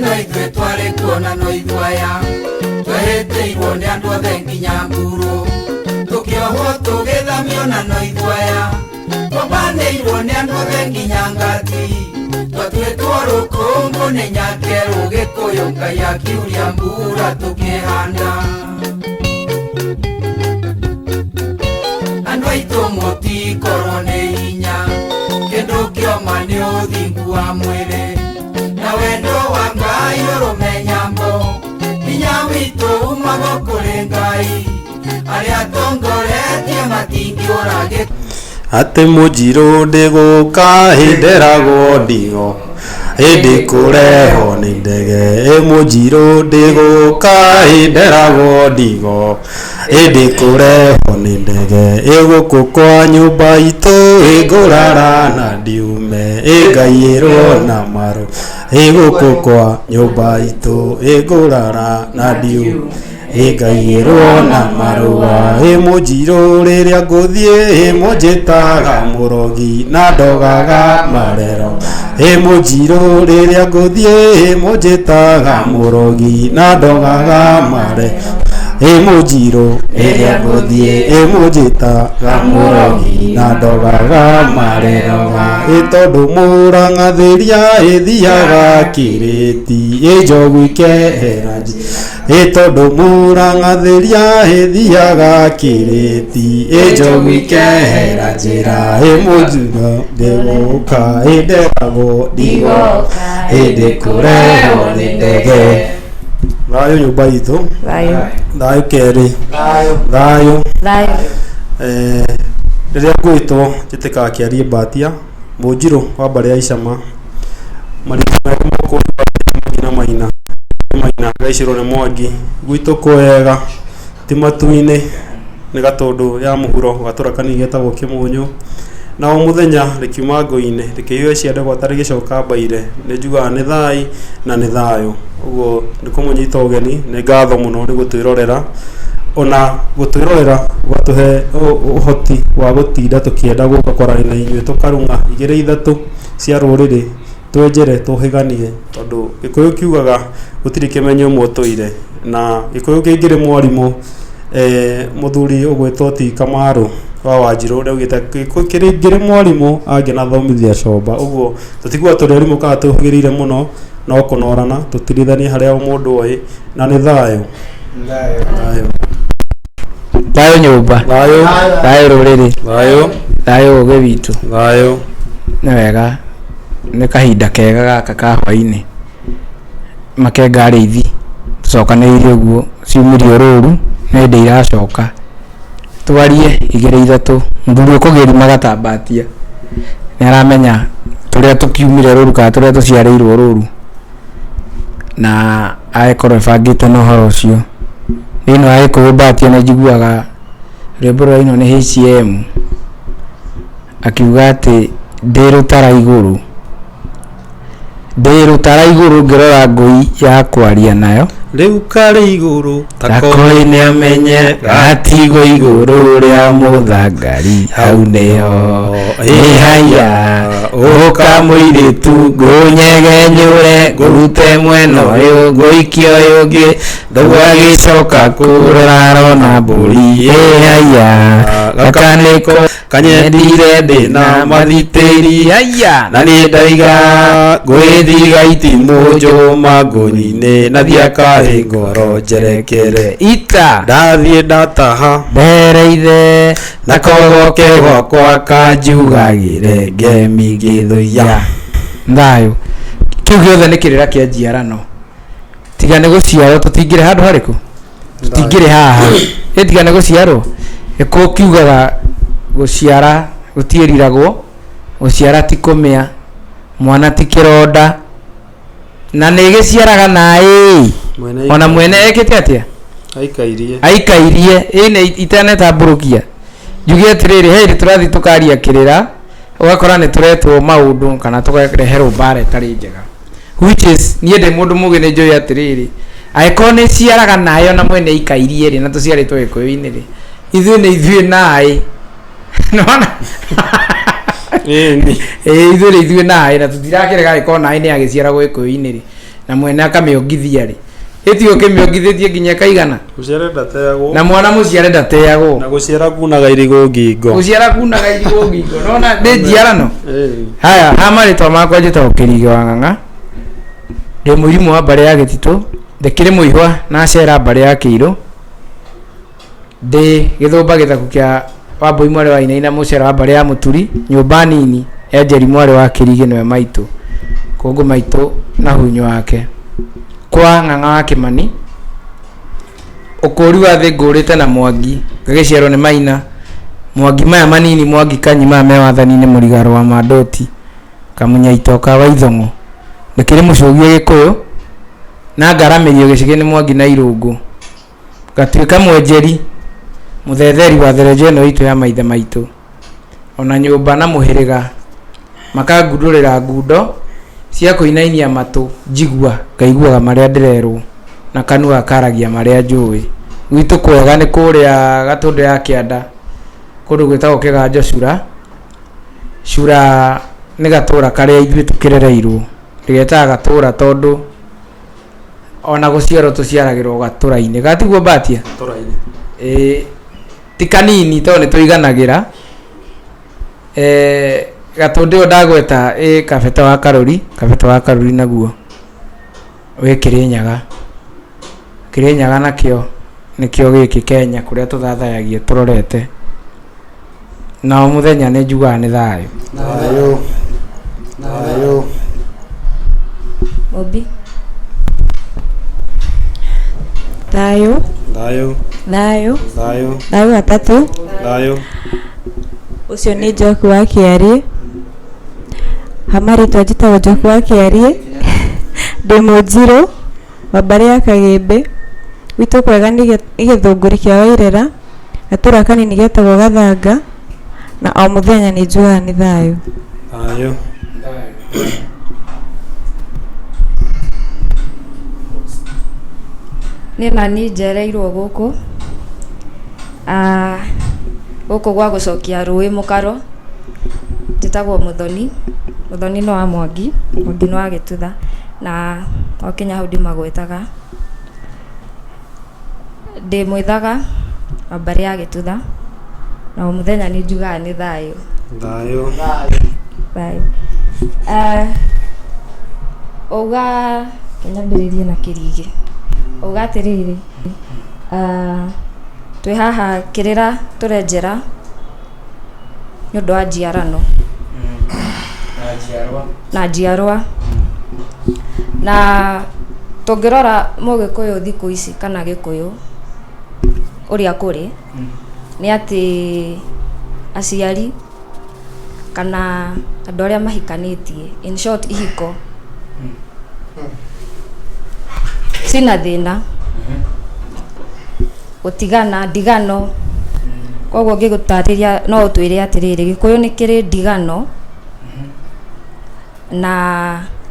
no itwe twari kuona no ithwaya twehete iwone andu othe nginya mburu tukiohwo tugithamio na no ithwaya twabanĩirwo nĩ andũ othe nginya ngati twatuĩtwo rũkũngũ nĩ nyakerũ gĩkũyũ Ngai akiuria mbura tũkĩhanda andũ aitũ mũtikorwo nĩ hinya kĩndũ kĩoma nĩ ũthingu wa mwĩrĩ na wendo wa Ngai ũrũme nyambo hinya witũ umaga kũrĩ Ngai arĩa atongoretie matingĩũra ate Mũnjirũ ndĩgũka hĩnderagwo ndigo hĩndĩ kũrehwo nĩ ndege Mũnjirũ ndĩgũka hĩnderagwo ndigo hĩndĩ kũrehwo nĩ ndege gũkũ kwa nyũmba itũ ĩngũrara na ndiume ĩngaiyĩrwo na marũ gũkũ kwa nyũmba itũ ĩngũrara na ndiume ĩngaiyĩrwo na marũa Mũnjirũ rĩrĩa ngũthiĩ mũnjĩtaga mũrogi na ndogaga marero Mũnjirũ rĩrĩa ngũthiĩ mũnjĩtaga mũrogi na ndogaga marero Mũnjirũ rĩrĩa ngũthiĩ mũnjĩtaga mũrogi na ndogaga marero tondũ mũrang'athĩria ĩthiaga kĩrĩti njogu ikehera tondũ mũrang'athĩria ĩthiaga kĩrĩti njogu ikehera njĩra Mũnjirũ ndĩgũka hĩnderagwo ndigo hĩndĩ kũrehwo nĩ ndege thayũ nyũmba itũ thayũ kerĩ thayũ rĩrĩa ngwĩtwo njĩtĩkaga kĩarie Mbatia Mũnjirũ wa mbarĩ ya Icama marĩtwa moko na Maina Gaicĩrwo nĩ Mwangi gwitũ kwega ti matu-inĩ nĩ gatũndũ ya mũhuro gatũra kanini getagwo Kĩmũnyũ na o mũthenya rĩkiuma ngũ-inĩ rĩkĩiyũa ciande gwatarĩ gĩcoka mbaire nĩ njugaga nĩ thai na nĩ thayũ ũguo nĩ kũmũnyita ũgeni nĩ ngatho mũno nĩ gũtwĩrorera ona gũtwĩrorera gwatũhe ũhoti wa gũtinda tũkĩenda gũka kwarania na inyuĩ tũkarũng'a igĩrĩ ithatũ cia rũrĩrĩ twenjere tũhĩganie tondũ Gĩkũyũ kiugaga gũtirĩ kĩmenyo mũtũire na Gĩkũyũ kĩngĩrĩ mwarimũ mũthuri ũgwĩtwo ti Kamarũ wa Wanjirũ ndaugĩte kĩngĩrĩ mwarimũ angĩnathomithia Comba ũguo tũtiguaga tũrĩ arimũ kana tũhĩgĩrĩire mũno no kũnorana tũtirithanie harĩa o mũndũ oĩ na nĩ thayũ thayũ nyũmba thayũ rũrĩrĩ thayũ ũgĩ witũ thayũ nĩ wega nĩ kahinda kega gaka ka hwainĩ makenga arĩithi tũcokanĩrĩire ũguo ciumĩrio rũru nĩ hĩndĩ iracoka twarie igĩrĩ ithatũ mũthuri ũkũgĩri magata Mbatia nĩ aramenya tũrĩa tũkiumire rũru kana tũrĩa tũciarĩirwo rũru na agĩkorwo ebangĩte na ũhoro ũcio thĩinĩ wa Gĩkũyũ Mbatia nĩ njiguaga rwĩmbo rwa ino nĩ HCM akiuga atĩ ndĩrũtara igũrũ ngĩrora ngũi ya kwaria nayo rĩu karĩ igũrũ takoĩ nĩ amenye gatigwo igũrũ rĩa mũthangari hau nĩho haya ũka mũirĩtu ngũnyegenyũre ngũrute mwena ũyũ ngũikie ũyũ ũngĩ ndũgagĩcoka kũrora arona mbũri haya gakanĩko kanyendire ndĩna mathitĩri haya na nĩ ndaiga ngwĩthiga itimũ njũma ngũni-inĩ na thiaka ngoro njerekere ita ndathiĩ ndataha ndereithe na kogoke gwakwa kanjugagĩre ngemi gĩthũia thayũ kĩu gĩothe nĩ kĩrĩra kĩa njiarano tiga nĩ gũciarwo tũtingĩrĩ handũ harĩkũ tũtingĩrĩ haha tiga nĩ gũciarwo Gĩkũyũ kiugaga gũciara gũtiĩriragwo gũciara ti kũmĩa mwana ti kĩronda na nĩ gĩciaraga naĩ ona mwene ekĩte atĩa aikairie ĩnĩ itanetambũrũkia njuge atĩrĩrĩ hĩndĩ tũrathiĩ tũkaria kĩrĩra ũgakora nĩ tũretwo maũndũ kana tũkareherwo mbara ĩtarĩ njega which is niĩ ndĩ mũndũ mũgĩ nĩ njũĩ atĩrĩrĩ angĩkorwo nĩ ciaraga naĩ ona mwene aikairie rĩ na tũciarĩtwo Gĩkũyũ-inĩ rĩ ithuĩ naĩ nona ithuĩ naĩ na tũtirakĩrega Gĩkũyũ naĩ nĩ agĩciaragwo Gĩkũyũ-inĩ rĩ na mwene akamĩongithia rĩ ĩtio kĩmĩongithĩtie nginya kaigana Gũciara ndateagwo. na mwana mũciare ndateagwo Na gũciara kunaga irigũ ngingo. gũciara kunaga irigũ ngingo nona ndĩ njiarano haya ha marĩtwa makwa njĩtagwo Kĩrigĩ wa Ng'ang'a ndĩ mũrimũ wa mbarĩ ya Gĩtitũ ndĩkĩrĩ mũihwa na cera mbarĩ ya Kĩirũ ndĩ Gĩthũmba Gĩthaku kĩa Wambũi mwarĩ wa Inaina mũcera wa mbarĩ ya Mũturi nyũmba nini Enjeri mwarĩ wa Kĩrigĩ nĩwe maitũ kũngũ maitũ na hunyo wake kwa Ng'ang'a wa Kĩmani ũkũri wa thĩ ngũrĩte na Mwangi gagĩciarwo nĩ Maina Mwangi maya manini Mwangi Kanyi maya me wathani-inĩ Mũrigaro wa Mandoti Kamunyaito ka Waithong'o ndĩkĩrĩ mũcũgie Gĩkũyũ na ngaramĩrio gĩcigĩ nĩ Mwangi na Irũngũ ngatuĩka mwenjeri mũthetheri wa therenje ĩno itũ ya maithe maitũ ona nyũmba na mũhĩrĩga makangundũrĩra ngundo cia kũinainia matũ njigua ngaiguaga marĩa ndĩrerwo na kanua karagia marĩa njũĩ gwitũ kwega nĩ kũrĩa Gatũndũ ya Kĩanda kũndũ gwĩtagwo Kĩganjo Cura nĩ gatũra karĩa ithuĩ tũkĩrereirwo ndĩgetaga gatũra tondũ ona gũciarwo tũciaragĩrwo gatũra-inĩ gatiguo Mbatia Tũra-inĩ. Ti kanini tondũ nĩ tũiganagĩra Gatũndũ ĩyo ndagweta Kabeta wa Karũri naguo wĩ Kĩrĩnyaga nakĩo nĩkĩo gĩkĩ Kenya kũrĩa tũthathayagia tũrorete na o mũthenya nĩ njugaga nĩ thayũ Mobi thayũ gatatũ ũcio nĩ Njoku wa Kĩarĩ hamarĩtwa njĩtagwo Njoku wa Kĩarĩ ndĩ Mũnjirũ wa mbarĩ ya Kagĩmbĩ gwitũ kwega nĩ Gĩthũngũri kĩa Wairera gatũra kanini getagwo Gathanga na o mũthenya nĩ njugaga nĩ thayũ. Nĩ nani njereirwo gũkũ gwa gũcokia rũĩ mũkaro njĩtagwo Mũthoni no wa Mwangi no wa Gĩtutha na o Kenya hau ndĩmagwetaga ndĩ Mwĩthaga wa mbarĩ ya Gĩtutha na o mũthenya nĩ njugaga nĩ thayũ. Uga nyambĩrĩrie na Kĩrigĩ uga atĩrĩrĩ twĩ haha Kĩrĩra tũrenjera nĩ ũndũ wa njiarano na njiarwa na tũngĩrora Mũgĩkũyũ thikũ ici kana Gĩkũyũ ũrĩa kũrĩ nĩ atĩ aciari kana andũ arĩa mahikanĩtie in short ihiko sina thĩna gũtigana ndigano koguo ngĩgũtarĩria no ũtwĩre atĩrĩrĩ Gĩkũyũ nĩ kĩrĩ ndigano na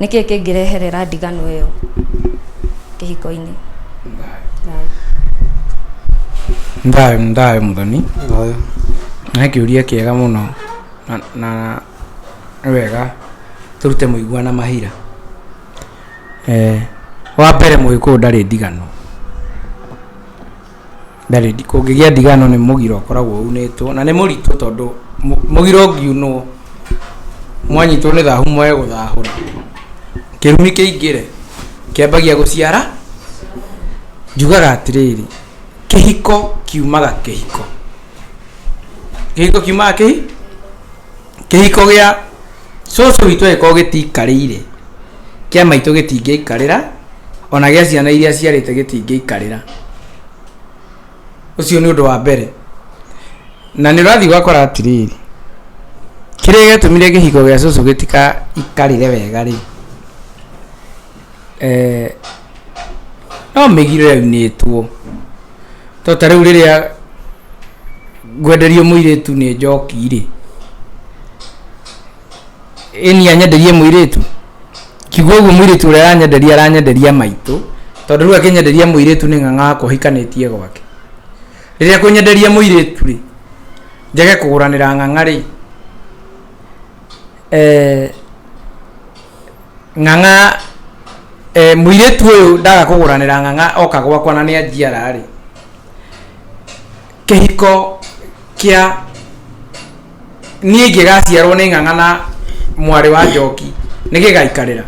nĩkĩĩ kĩngĩreherera ndigano ĩyo kĩhiko-inĩ. Thayũ Mũthoni nĩ kĩũria kĩega mũno na wega tũrute mũigua na mahira wa mbere Mũgĩkũyũ ndarĩ ndigano kũngĩgĩa ndigano nĩ mũgiro ũkoragwo unĩtwo na nĩ mũritũ tondũ mũgiro ũngiunwo mwanyitwo nĩ thahu mwe gũthahũra kĩrumi kĩingĩre kĩambagia gũciara njugaga atĩrĩrĩ kĩhiko kiumaga kĩhiko kiumaga kĩhiko gĩa cũcũ witũ gĩkorwo gĩtikarĩire kĩa maitũ gĩtingĩikarĩra ona gĩa ciana iria ciarĩte gĩtingĩikarĩra ũcio nĩ ũndũ wa mbere na nĩ ũrathiĩ gwakora atĩrĩrĩ kĩrĩa gĩatũmire kĩhiko gĩa cũcũ gĩtikaikarĩre wega rĩ no mĩgiro yaunĩtwo to ta rĩu rĩrĩa ngwenderio mũirĩtu nĩ Njoki rĩ ĩni anyenderie mũirĩtu kiugo ũguo mũirĩtu ũrĩa aranyenderia maitũ tondũ rĩu akĩnyenderia mũirĩtu nĩ Ng'ang'a kũhikanĩtie gwake rĩrĩa kũnyenderia mũirĩtu rĩ njage kũgũranĩra Ng'ang'a rĩ Ng'ang'a muiretu uyu ndaga kuguranira ng'ang'a oka gwakwa na ni ajiara ri kihiko kia nie ngigaciarwo ni ng'ang'a na mwari wa Njoki ni gigaikarira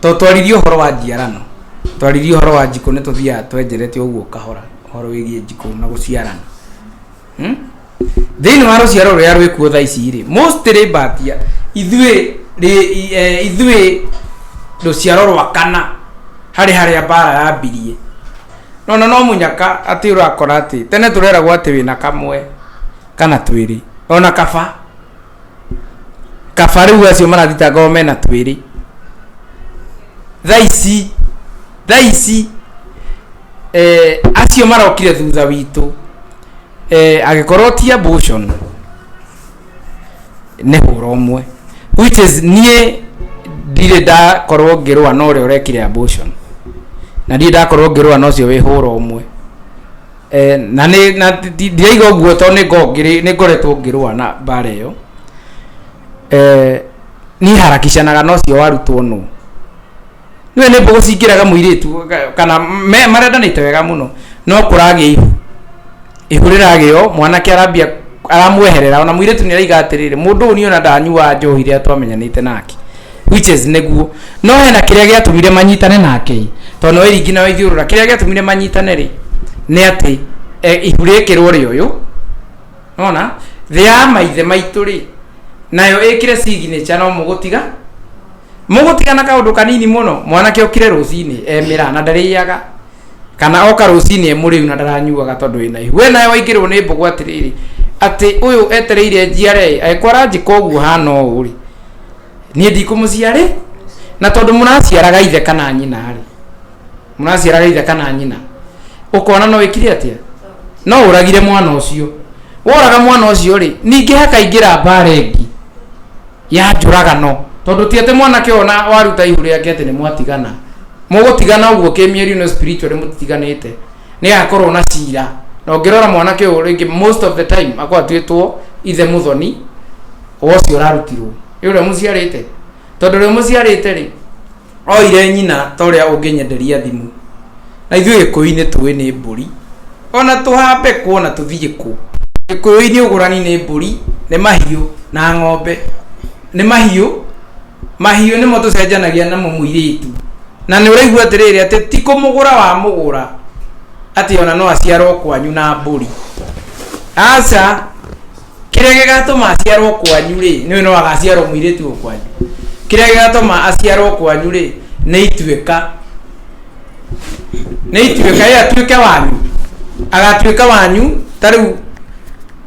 to twaririo horo wa jiarano twaririo horo wa Njiko ni tuthia twenjerete uguo kahora horo wigie Njiko na guciarana thini wa ruciaro ruria rwikuo thaa ici ri mostly Mbatia ithuĩ ruciaro rwa kana hari haria bara yambirie no munyaka ati urakora ati tene tureragwo ati wina kamwe kana twiri ona kaba riu acio marathita ngome na twiri thaa ici acio marokire thutha witu agikorwo ti abortion ne horo mwe which is nie ndire ndakorwo ngirwa no uri urekire abortion na ndire ndakorwo ngirwa no cio wi horo mwe na ndiraiga uguo to ni ngoretwo ngirwa na bara iyo ni harakishanaga no cio warutwo no niwe ni mbogo cingiraga muiritu kana marendanite wega muno no kurage ihurirageyo mwanake arambia aramweherera ona muiritu ni araiga atirire mundu ni ona ndanyua njohi ria twamenyanite nake which is neguo no hena kiria giatumire manyitane nake to no iringi na ithiurura kiria giatumire manyitane ri ni ati ihurikirwo ri uyu ona thia maithe maitu ri nayo ikire signature no mugutiga na kaundu kanini muno mwanake okire rucini emira na ndariyaga kana oka rucini emuriu na ndaranyuaga tondu ina ihu we nayo waingirwo ni mbogo atiriri ati uyu etereire njiare aikwara Njiko uguo hana uri nie ndikumuciari na tondu munaciaraga ithe kana nyina ri ukona no wikire atia no uragire mwana ucio woraga mwana ucio ri ningi hakaingira barengi ya njuragano tondu tiete mwanake ona waruta ihu riake ati ni mwatigana mugutigana uguo kemieri no spiritual mutiganite ni akorwo na cira na ngirora mwanake uyu ringi most of the time akwa twitwo ithe muthoni ucio rarutirwo yule muciarite tondu ri muciarite ri oire nyina toria unginyenderia thimu na ithuĩ Gĩkũyũ-inĩ tũĩ nĩ mbũri ona tũhambe kuona tũthiĩ kũ Gĩkũyũ-inĩ ũgũrani nĩ mbũri nĩ mahiũ na ng'ombe nĩ mahiũ nĩmo tũcenjanagia namo mũirĩtu na nĩ ũraigua atĩrĩrĩ atĩ ti kũmũgũra wa mũgũra atĩ ona no aciarwo kwanyu na mbũri aca kĩrĩa gĩgatũma aciarwo kwanyu rĩ nĩ no agaciarwo mũirĩtu kwanyu kĩrĩa gĩgatũma aciarwo kwanyu rĩ nĩ ituĩka ya atuĩke wanyu agatuĩka wanyu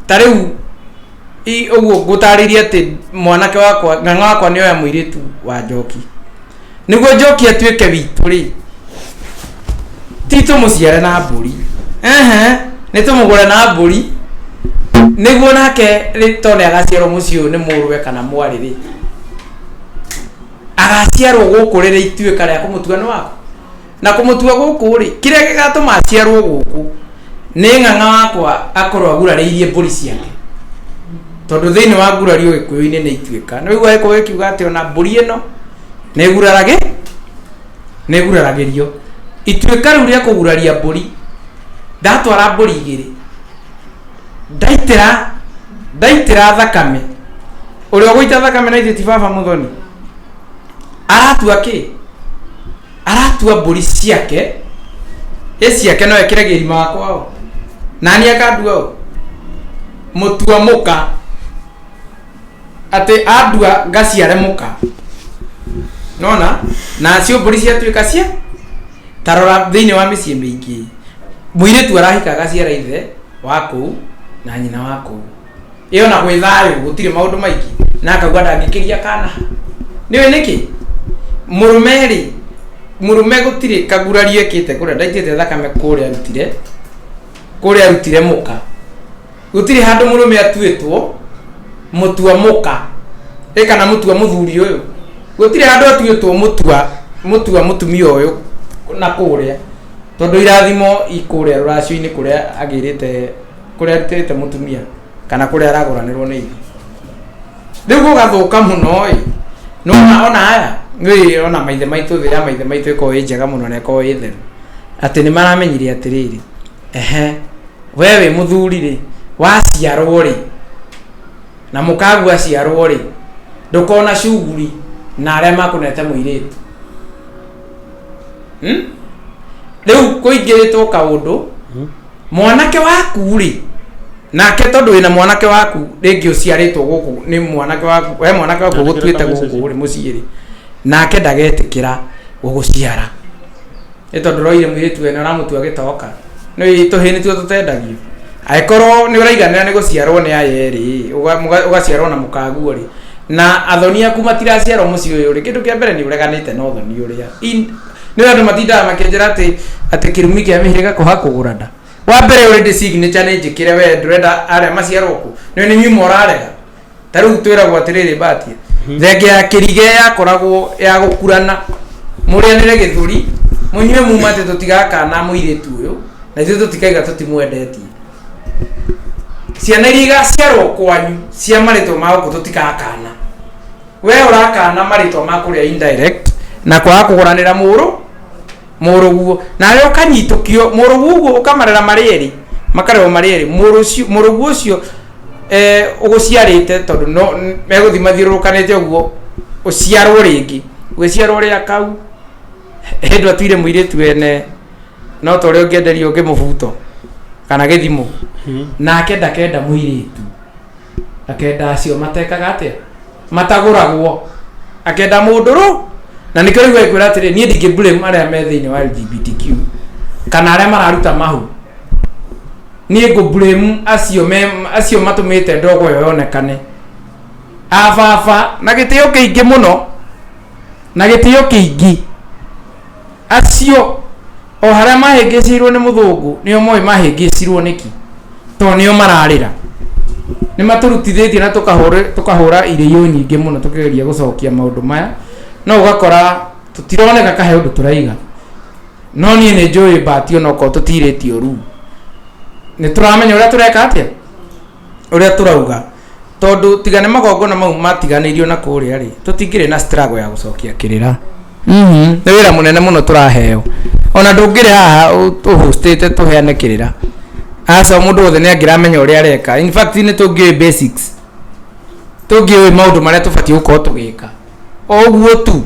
tarĩu ũguo ngũtarĩria atĩ mwanake wakwa ng'ang'a wakwa nĩ oya mũirĩtu wa Njoki nĩguo Njoki atuĩke witũ rĩ ti tũmũciare na mbũri nĩ tũmũgũre na mbũri nĩguo nake tondũ agaciarwo mũciĩ ũyũ nĩ mũrũwe kana mwarĩ rĩ agaciarwo gũkũ rĩrĩ ituĩka rĩa kũmũtua nĩ wako na kũmũtua gũkũ rĩ kĩrĩa gĩgatũma aciarwo gũkũ nĩ ng'ang'a wakwa akorwo agurarĩirie mbũri ciake tondu thiini wa ngurario Gĩkũyũ-inĩ nĩ ituĩka nĩ wĩigua Gĩkũyũ kiuga atĩ ona mbũri ĩno nĩ guraragĩrio ituĩka rĩu rĩa kũguraria mbũri ndatwara mbũri igĩrĩ ndaitĩra thakame ũrĩa ũgũita thakame na ithe ti baba Muthoni aratua kĩ aratua mbũri ciake ciake no ekĩre gĩrima wakwao nani akandua mũtua mũka atĩ andua ngaciare mũka nona na cio mbũri ciatuĩka cia tarora thĩinĩ wa mĩciĩ mĩingĩ mũirĩtu arahika gaciara ithe wa kũu na nyina wa kũu ĩyo na gwĩ thayũ gũtirĩ maũndũ maingĩ na akauga ndangĩkĩria kana nĩwe nĩkĩ mũrũme gũtirĩ kagurario ekĩte kũrĩa ndaitĩte thakame kũrĩa arutire mũka gũtirĩ handũ mũrũme atuĩtwo mũtua mũka kana mũtua mũthuri ũyũ gũtirĩ handũ atuĩtwo mũtua mũtumia ũyũ na kũrĩa tondũ irathimo ikũrĩa rũracio-inĩ kũrĩa agĩrĩte kũrĩa arutĩte mũtumia kana kũrĩa aragũranĩrwo nĩ ithe rĩu gũgathũka mũno ĩ no ona aya ngui ona maithe maitu thira maithe maitu iko njega muno na iko itheru ati ni maramenyire atiriri wewe muthuri ri waciarwo ri na mukagu aciarwo ri ndukona shughuli na aria makunete muiritu riu kuingiritwo kaundu mwanake waku ri nake tondu wina mwanake waku ringi uciaritwo guku ni mwanake waku we mwanake waku gutwite guku ri muciiri nake ndagetikira guguciara tondu roire muiritu we na mutu agitoka ni tuhini tu tutendagio aikorwo ni uraiganira ni guciarwo ni ayeri ugaciarwo na mukagu ri na athoni aku matiraciarwo muci uyu ri kindu kia mbere ni ureganite na uthoni uria ni andu matindaga makienjera ati kirumi kia mihiriga kuha kugura nda wa mbere already signature ni njikire we ndurenda aria maciarwo ku ni nyumo urarega taru twiragwo atiriri batie thenge ya kirige yakoragwo ya gukurana murianire githuri munywe mumate tutigaka na muiritu uyu na ithu tutikaiga tutimwendetie ciana iria ciarwo kwanyu cia maritwo ma guku tutikakana we urakana maritwo ma kuria indirect na kwa kuguranira muruguo na reo kanyitukio muruguo ukamarera marieri makareo marieri muruguo ucio uguciarite tondu no meguthi mathiurukanite uguo uciarwo ringi gwiciarwo ria kau hindu atwire muiritu ene no tore ungenderio ngimubuto kana githimo nake ndakenda muiritu akenda acio matekaga atia mataguragwo akenda munduru na nikio rigwa ikwira atiri nie ndingi blame aria me thiini wa LGBTQ kana aria mararuta mahu nie go blame acio matumite ndogo yonekane afafa na gitio kiingi muno na gitio kiingi acio o haria mahingicirwo ni muthungu nio moi mahingicirwo niki to nio mararira ni maturutithitie na tukahura irio nyingi muno tukigeria gucokia maundu maya no ugakora tutironeka kahe undu turaiga no nie ni njui bati ono ko tutiritio ru ni turamenya uria tureka atia uria turauga tondu tigane magongona mau matiganeirio na kuria ri tutingire na struggle ya gucokia kirira ni wira munene muno turaheo ona ndungire haha uhostete tuheane kirira asa mundu othe ni angiramenya uria areka in fact ni tungiwe basics tungiwe maundu maria tubatie gukorwo tugika oguo tu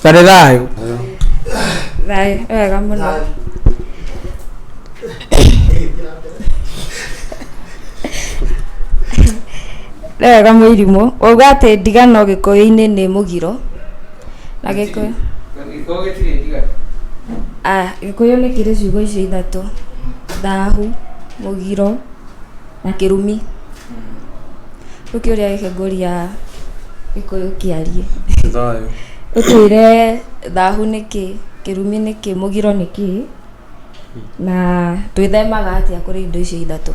tare thayo wega muno wega muirimu uga ati ndigano gikuyu-ini ni mugiro na gikuyu gitire ndigano gikuyu ni kiri ciugo icio ithatu thahu mugiro na kirumi ukiuria gikuria gikuyu kiarie thayo utwire thahu niki kirumi niki mugiro niki na twithemaga atia kuri indo icio ithatu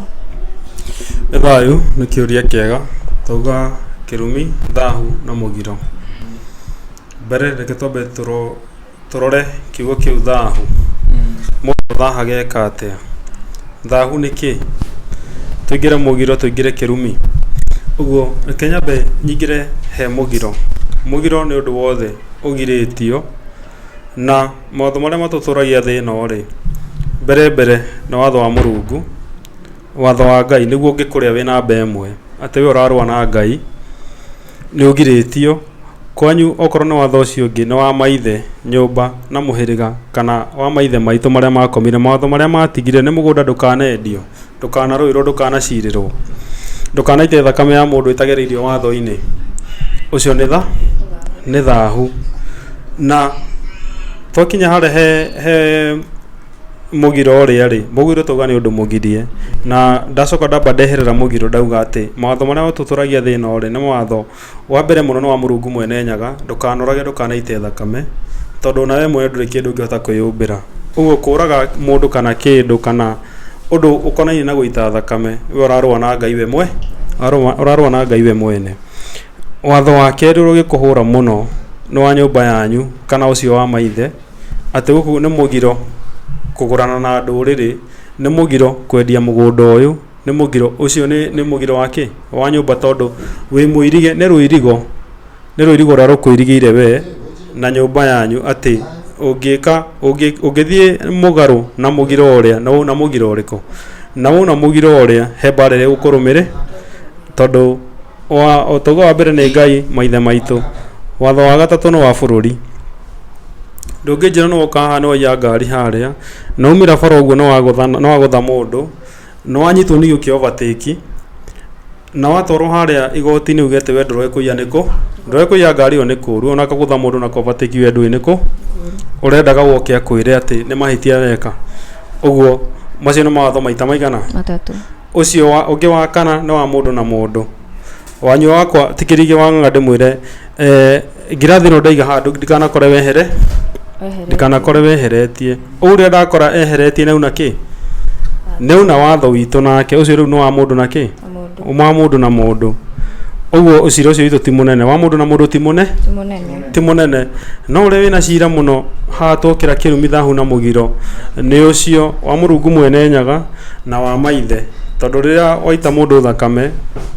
thayo ni kiuria kiega tauga kirumi thahu na mugiro mbere reke twambe turore kiugo kiu thahu mundu thaha geka atia thahu niki tuingire mugiro tuingire kirumi uguo reke nyambe nyingire he mugiro ni undu wothe ugiritio na maundu maria matuturagia thina ri mbere na watho wa Murungu watho wa Ngai niguo ngikuria wina mba imwe ati we urarwa na Ngai ni ugiritio kwanyu okorwo ni watho ucio ungi ni wa maithe nyumba na muhiriga kana wa maithe maitu maria makomire mawatho maria matigire ni mugunda ndukanendio ndukanaruirwo ndukanacirirwo ndukanaite thakame ya mundu itageririo watho-ini ucio ni thahu na twakinya hare he mugiro ria ri mugiro tuga ni undu mugirie na ndacoka ndamba ndeherera mugiro ndauga ati mawatho maria tuturagia thina ri ni mawatho wa mbere muno ni wa Murungu mwene nyaga ndukanorage ndukanaite thakame tondu nawe mwe nduri kindu ngihota kwiyumbira uguo kuraga mundu kana kindu kana undu ukonaine na guita thakame we urarwa na Ngai we mwe urarwa na Ngai we mwene watho wa keri urugikuhura muno ni wa nyumba yanyu kana ucio wa maithe ati guku ni mugiro kugurana na nduriri ni mugiro kwendia mugunda uyu ni mugiro ucio ni mugiro wake wa nyumba tondu wi muirige ni ruirigo ra rukuirigire we na nyũmba yanyu atĩ ũngĩthiĩ mũgarũ na mũgiro ũrĩa na wona mũgiro ũrĩkũ na wona mũgiro ũrĩa he mbara ĩrĩa ũkũrũmĩrĩ tondũ ũtonga wa mbere nĩ Ngai maithe maitũ watho wa gatatũ nĩ wa bũrũri ndũngĩnjĩra nĩ woka haha nĩ waiya ngari harĩa na umĩra bara ũguo nĩ wagũtha mũndũ nĩ wanyitwo nĩ gĩũkĩa overtake na watwarwo harĩa igoti-inĩ uge atĩ we ndũrekũiya nĩkũ ndũrekũiya ngari ĩyo nĩ kũũru ona kagũtha mũndũ na overtake we ndũĩ nĩkũ ũrendaga woke akwĩre atĩ nĩ mahĩtia weka ũguo macio nĩ mawatho maita maigana matatũ ũcio ũngĩ wa kana nĩ wa mũndũ na mũndũ wanyu wakwa tikĩrige wang'ang'a ndĩmwĩre ngirathi ĩno ndaiga handũ ndikanakore weheretie ũrĩa ndakora eheretie nauna kĩ nauna watho witũ nake ũcio rĩu nĩ wa mũndũ na kĩ wa mũndũ na mũndũ ũguo ũcira ũcio witũ ti mũnene wa mũndũ na mũndũ ti mũnene no ũrĩa wĩna cira mũno haha twokĩra kĩrumi thahu na mũgiro nĩ ũcio wa Mũrungu mwene nyaga na wa maithe tondũ rĩrĩa waita mũndũ thakame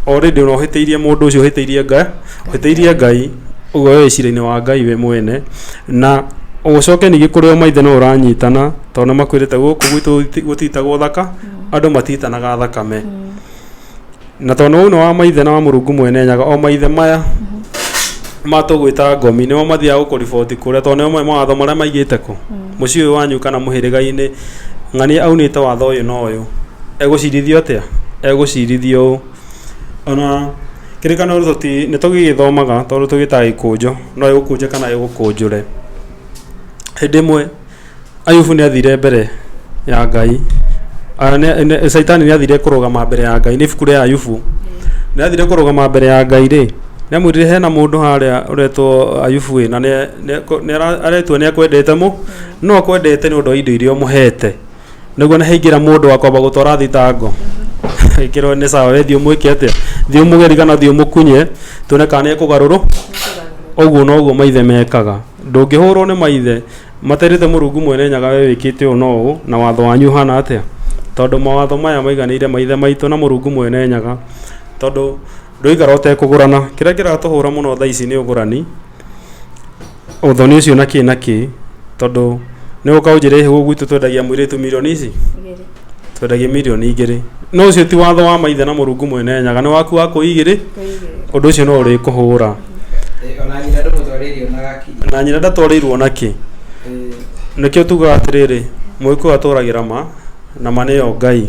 already no ũhĩtĩirie mũndũ ũcio ũhĩtĩirie Ngai ũguo we cira-inĩ wa Ngai we mwene na ũcoke ningĩ kũrĩ o maithe no ũranyitana tondũ makwĩrĩte gũkũ gwitũ gũtitagwo thaka andũ matitanaga thakame na tondũ ũyũ nĩ wa maithe na wa Mũrungu mwene nyaga o maithe maya matũgwĩta ngomi nĩmo mathiaga gũkũriboti kũrĩa tondũ nĩmo mawatho marĩa maigĩte kũ mũciĩ ũyũ wanyu kana mũhĩrĩga-inĩ ng'ania aunĩte watho ũyũ na ũyũ egũcirithio atĩa egũcirithio ũũ ona kĩrĩkanĩro nĩ tũgĩgĩthomaga tondũ tũgĩtaga gĩkũnjo no ĩgũkũnje kana ĩgũkũnjũre hĩndĩ ĩmwe Ayubu nĩ athire mbere ya Ngai Saitani nĩ athire kũrũgama mbere ya Ngai nĩ ibuku rĩa Ayubu nĩ athire kũrũgama mbere ya Ngai rĩ nĩ amwĩrire hena mũndũ harĩa ũretwo Ayubu na nĩ aretwo nĩ akwendete no akwendete nĩ ũndũ wa indo iria ũmũhete nĩguo nĩ haingĩra mũndũ wa kwamba gũtwara thitango ĩkĩrwo nĩ sawa we thiĩ ũmwĩke atĩa thiĩ ũmũgeri kana thiĩ ũmũkunye tuone kana nĩ ekũgarũrũ ũguo noguo maithe mekaga ndũngĩhũrwo nĩ maithe materĩte Mũrungu mwene nyaga we wĩkĩte ũũ no ũũ na watho wanyu hana atĩa tondũ mawatho maya maiganĩire maithe maitũ na Mũrungu mwene nyaga tondũ ndũigara ũtekũgũrana kĩrĩa kĩratũhũra mũno thaa ici nĩ ũgũrani ũthoni ũcio na kĩ tondũ nĩ ũkaũnjĩra hĩhũ gwitũ twendagia mũirĩtu milioni ici twendagia milioni 2 no ũcio ti watho wa maithe na Mũrungu mwene nyaga nĩ waku wa kũigĩrĩ ũndũ ũcio no ũrĩkũhũra na nyina ndatwarĩirwo na kĩ nĩkĩo tugaga atĩrĩrĩ Mũgĩkũyũ atũragĩra na manĩyo Ngai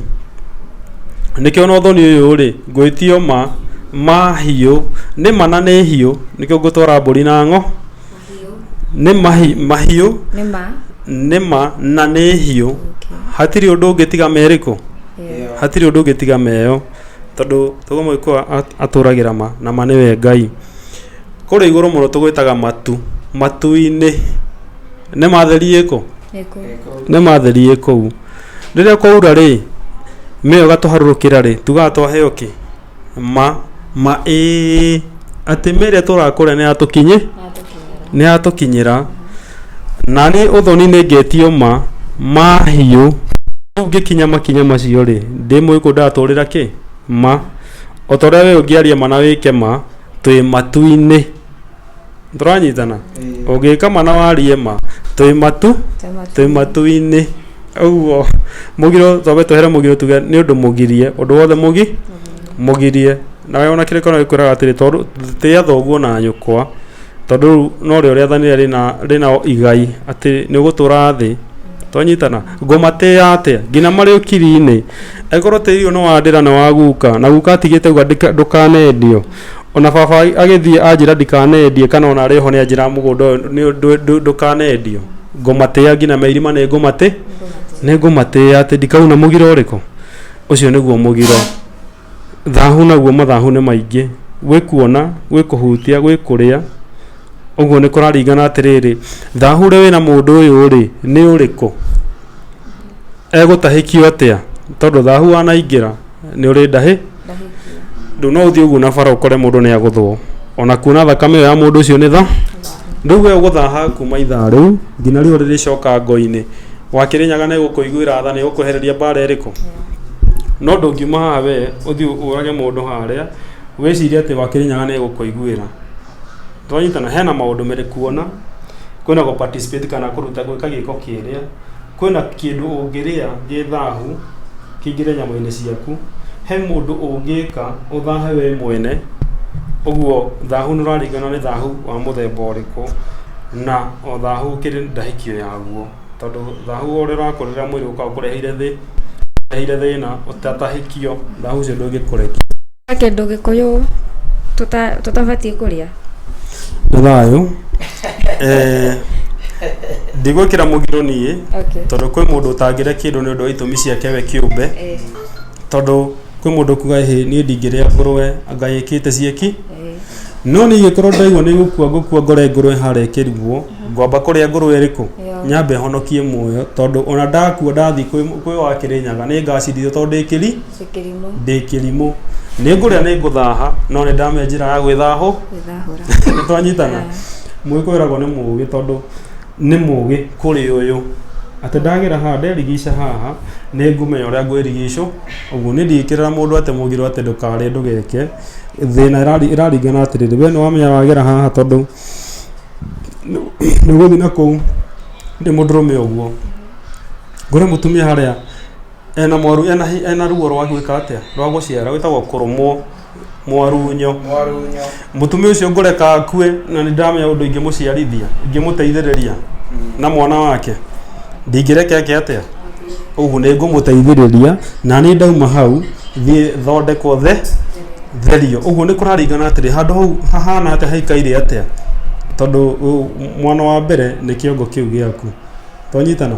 nĩkĩo na ũthoni ũyũ rĩ ngwĩtio mahiũ nĩ mana nĩ hiũ nĩkĩo ngũtwara mbũri na ng'o nĩ mahiũ nĩ ma na nĩ hiũ hatirĩ ũndũ ũngĩtiga merĩkũ hatirĩ ũndũ ũngĩtiga meyo tondũ tũgũ Mũgĩkũyũ atũragĩra na manĩwe Ngai kũrĩ igũrũ mũno tũgwĩtaga matu-inĩ nĩ matherie kũ nĩ matherie kũu rĩrĩa kwaura rĩ mĩyo gatũharũrũkĩra rĩ tugaga twaheo kĩ atĩ mĩrĩa tũrakũrĩa nĩ yatũkinyĩra na nĩ ũthoni nĩ ngetio mahiũ ũngĩkinya makinya macio rĩ ndĩ Mũgĩkũyũ ndatũrĩra kĩ o ta ũrĩa we ũngĩaria na wĩke twĩ matu-inĩ tũranyitana ũngĩka na warie twĩ matu-inĩ ũguo mũgiro twabe twehere mũgiro tuge nĩ ũndũ mũgirie ũndũ wothe mũgirie na we ona kĩrĩkanĩro gĩkwĩraga atĩrĩ tondũ tĩa thoguo na nyũkwa tondũ no rĩo rĩathanire rĩna igai atĩ nĩ ũgũtũra thĩ twanyitana ngũmatĩa atĩa nginya marĩ ũkiri-inĩ akorwo tĩri no wandĩra nĩ wa guka na guka atigĩte uga ndũkanendio ona baba agĩthiĩ anjĩra ndikanendie kana ona arĩ ho nĩ anjĩra mũgũnda ũyũ ndũkanendio ngũmatĩa nginya meirima nĩ ngũmatĩa atĩ ndikauna mũgiro ũrĩkũ ũcio nĩguo mũgiro thahu naguo mathahu nĩ maingĩ gwĩkuona gwĩkũhutia gwĩkũrĩa ũguo nĩ kũraringana atĩrĩrĩ thahu ũrĩa wĩna mũndũ ũyũ rĩ nĩ ũrĩkũ egũtahĩkio atĩa tondũ thahu wanaingĩra nĩ ũrĩ ndũ no ũthiĩ ũguo na bara ũkore mũndũ nĩ agũthwo ona kuona thakame ya mũndũ ũcio nĩ ndũgu we ũgũthaha kuma ithaa rĩu nginya rĩo rĩrĩcoka ngo-inĩ wakĩrĩnyaga nĩ gũkũiguĩra tha nĩ gũkwehereria mbara ĩrĩkũ no ndũngiuma haha we ũthiĩ ũrage mũndũ harĩa wĩcirie atĩ wakĩrĩnyaga nĩ gũkũiguĩra twanyitana hena maũndũ merĩ kuona kwina go participate kana kuruta gwika giko kiria kwina kindu ungiria githahu kingire nyama-ini ciaku he mundu ungika uthahe we mwene uguo thahu nuraringana ni thahu wa muthemba uriku na o thahu kiri ndahikio yaguo tondu thahu uri rakurira mwiri ukakureheire thina utatahikio thahu cio ndungikurekia kindu gikuyu tutabatie kuria ni thayu ndigwikira mugiro nie tondu kwi mundu utangire kindu ni undu wa itumi ciake we kiumbe tondu kwi mundu kuga nie ndingiria ngurwe Ngai ikite cieki no ni gikorwo ndaigua ni gukua ngore ngurwe hare kiriguo ngwamba kuria ngurwe iriku nyambe honokie muoyo tondu ona ndakua ndathi kwi wa Kirinyaga ni ngacirithio tondu ndikirimu ni nguria ni nguthaha no ni ndame njira ya gwithahura ni twanyitana mwikwiragwo ni mugi tondu ni mugi kuri uyu ati ndagira ha nderigica haha ni ngumenya uria ngwirigicwo uguo ni ndikirira mundu ate mugiro ate ndukare ndugeke thina iraringana atiriri we ni wamenya wagera haha tondu ni guthi na kuu ndi mundurume uguo ngure mutumia haria ena mwaru ena ruo rwa gwika atia rwa guciara witagwo kurumwo mwarunyo mutumia ucio ngureka akue na ni ndamenya undu ingimuciarithia ingimuteithiriria na mwana wake ndingireke ake atia uguo ni ngumuteithiriria na ni ndauma hau thie thondekwo therio uguo ni kuraringana atiri handu hau hahana atia haikaire atia tondu mwana wa mbere ni kiongo kiu giaku twanyitana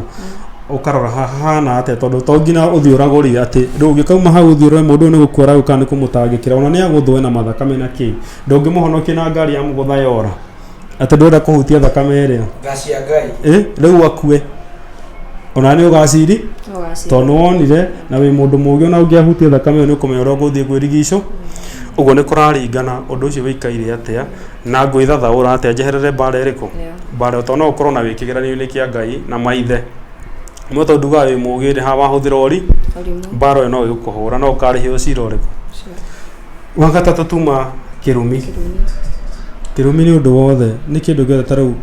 ukarora hahana atia tondu to ngina uthii uragurire ati riu ngikauma hau uthii urore mundu ni gukura uka ni kumutangikira ona ni aguthwe na mathakame na ki ndungimuhonokia na ngari ya mugutha yora ati ndwenda kuhutia thakame iria ngacia Ngai riu akue ona ni ugaciri tondu wonire na wi mundu mugi ona ungiahutia thakame ni ukumenya uria uguthii gwirigico uguo ni kuraringana undu ucio wikaire atia na ngwithathaura atia njeherere mbara iriku mbara utona ukorwo na wikigeranio-ini kia Ngai na maithe mwe tondu nduga wi mugi ri ha wahuthira ori mbara ino igukuhura no ukarihio cira uriku wagatatu tuma kirumi ni undu wothe ni kindu giothe ta riu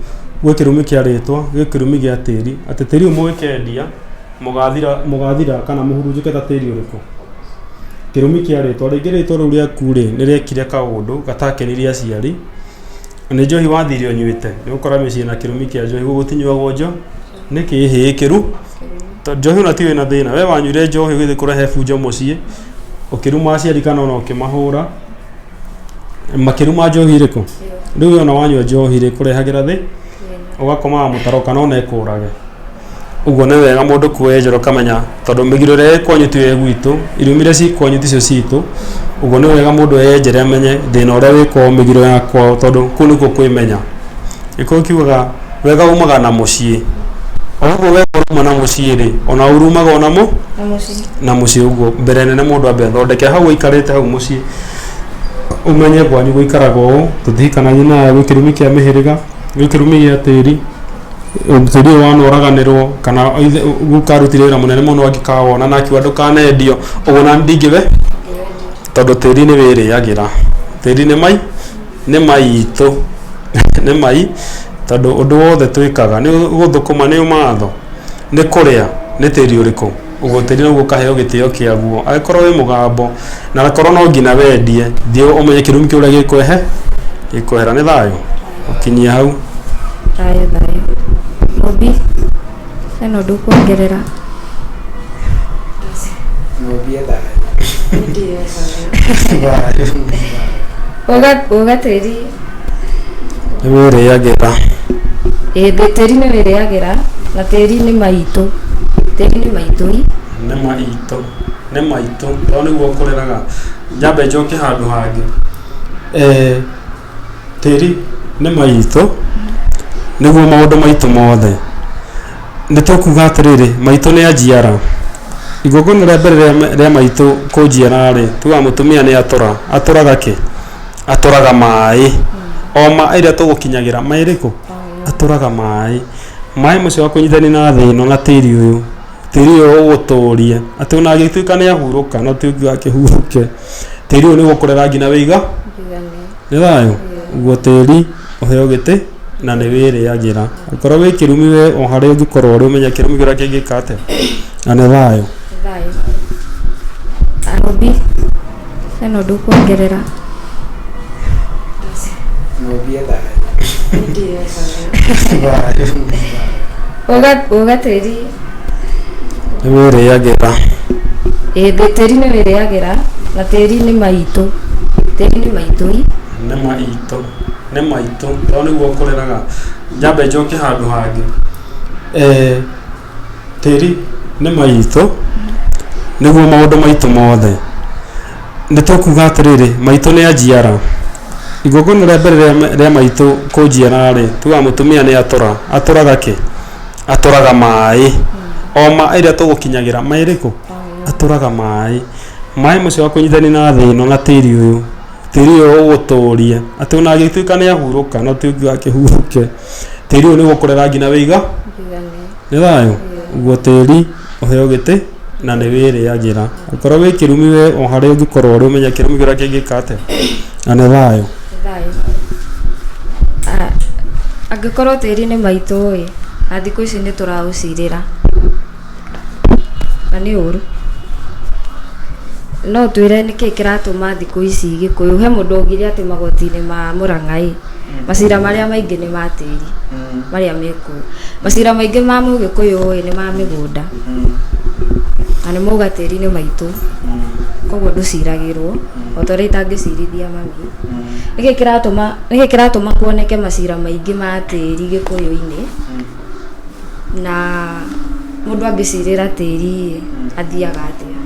gwi kirumi kia ritwa gwi kirumi gia tiri ati tiri umwe kendia mugathira kana muhurunjuke ta tiri uriku kirumi kia ritwa ringi ritwa riu riaku ri ni riekire kaundu gatakenirie aciari ni njohi wathirio nywite ni ukora micii na kirumi kia njohi gutinyuagwo njo ni kihikiru njohi ona tiwe na thina we wanyuire njohi withi kurehe bunjo mucii ukiruma aciari kana ona ukimahura makiruma njohi iriku riu ona wanyua njohi ri kurehagira thi ugakomaga mutaro kana ona ikurage uguo ni wega mundu kuenjera kamenya tondu migiro ri kwanyuti we gwitu irumire ci kwanyuti cio citu uguo ni wega mundu enjere amenye thina uria wiko migiro yakwa tondu ku nikuo kwimenya iko kiugaga wega umaga na mucii oguo we uruma na mucii ri ona urumaga ona na mucii uguo mbere nene mundu ambe thondeke hau ikarite hau mucii umenye kwanyu guikaraga uu tutihikanagie nawe gwi kirumi kia mihiriga gwi kirumi gia tiri tiri wanoraganirwo kana gukarutire wira munene muno angikawona na akiuga ndukanendio uguo na ndingiwe tondu tiri ni wiriagira tiri ni maitu ni mai tondu undu wothe twikaga ni guthukuma ni umatho ni kuria ni tiri uriku uguo tiri no gukaheo gitio kiaguo agikorwo wi mugambo na akorwo no ngina wendie thie umenye kirumi kiu uria gikuehera ni thayu ukinyia hau thayu Mobi eno ndukuongerera Mobi uga tiri ni wiriagira tiri ni wiriagira na tiri ni maitu tiri ni maituri ni maitu to niguo kureraga njambe njoke handu hangi tiri ni maitu niguo maundu maitu mothe ni tukuga atiriri maitu ni ajiara igogona ria mbere ria maitu kujiara ri tuga mutumia ni aturaga ki aturaga mai oma iria tugukinyagira mai riku aturaga mai mucio wa kunyithani na thino na tiri uyu uguturie ati ona agituika ni ahuruka no tugi akihuruke tiri uyu ni gukurera ngina wiga ni thayu uguo tiri uheo giti na nĩ wĩrĩagĩra ũkorwo wĩ kĩrumi we o harĩa ũngĩkorwo ũrĩ ũmenya kĩrumi kĩrĩa kĩngĩka atĩa na nĩ thayũ. Thayũ. Arobi hena ũndũ kuongerera. Uga tĩri nĩ wĩrĩagĩra. Tĩri nĩ wĩrĩagĩra na tĩri nĩ maitũ. Tĩri nĩ maitũ. Nĩ maitũ tondũ nĩguo ũkũreraga. Njambe njoke handũ hangĩ. Tĩri nĩ maitũ nĩguo maũndũ maitũ mothe. Nĩ tũkuga atĩrĩrĩ maitũ nĩ anjiara. Igongona rĩa mbere rĩa maitũ kũnjiara-rĩ tuga mũtumia nĩ atũraga kĩ? Atũraga maĩ. O maĩ rĩa tũgũkinyagĩra maĩ rĩkũ? Atũraga maĩ. Maĩ macio wakũnyitani na thĩ ĩno na tĩri ũyũ. Tĩri ũyũ ũgũtũrie atĩ ona agĩtuĩka nĩ ahurũka no tiũngiuga akĩhurũke. Tĩri ũyũ nĩ gũkũrera nginya wĩiga. Nĩ thayũ. Ũguo tĩri ũheo gĩtĩ na nĩ wĩrĩagĩra. Ũkorwo wĩ kĩrumi we o harĩa ũngĩkorwo ũrĩ ũmenya kĩrumi kĩrĩa kĩngĩka atĩa na nĩ thayũ. Angĩkorwo tĩri nĩ maitũ na thikũ ici nĩ tũraũcirĩra na nĩ ũru. No twĩre nĩkĩ kĩratũma thikũ ici Gĩkũyũ he mũndũ augire atĩ magoti-inĩ ma Mũrang'a macira marĩa maingĩ nĩ ma tĩri marĩa mekuo. Macira maingĩ ma Mũgĩkũyũ nĩ ma mĩgũnda na nĩ mauga tĩri nĩ maitũ koguo ndũciragĩrwo o ta ũrĩa itangĩcirithia mami. Nĩkĩ kĩratũma kuoneke macira maingĩ ma tĩri Gĩkũyũ-inĩ na mũndũ angĩcirĩra tĩri athiaga atĩa?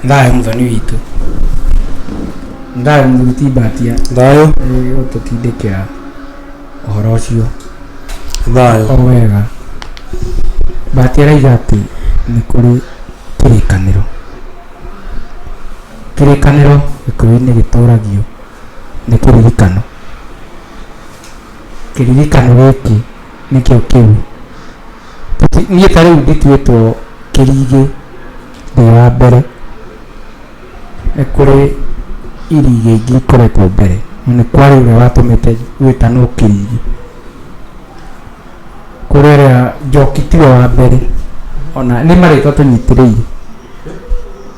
Thayũ mũthoni witũ. Thayũ mũthuguti Mbatia. Thayũ. Ũtũtindĩkĩra ũhoro ũcio. Thayũ. O wega. Mbatia arauga atĩ nĩ kũrĩ kĩrĩkanĩro. Kĩrĩkanĩro Gĩkũyũ-inĩ gĩtũragio nĩ kĩririkano. Kĩririkano gĩkĩ nĩkĩo kĩu. Niĩ ta rĩu ndituĩtwo kĩrigĩ ndĩ wa mbere. Nĩ kũrĩ irigĩ ingĩ ikoretwo mbere nĩ kwarĩ ũrĩa watũmĩte gwĩtanwo kĩrigi. Kũrĩ ũrĩa Njoki tiwe wa mbere ona nĩ marĩtwa tũnyitĩrĩire.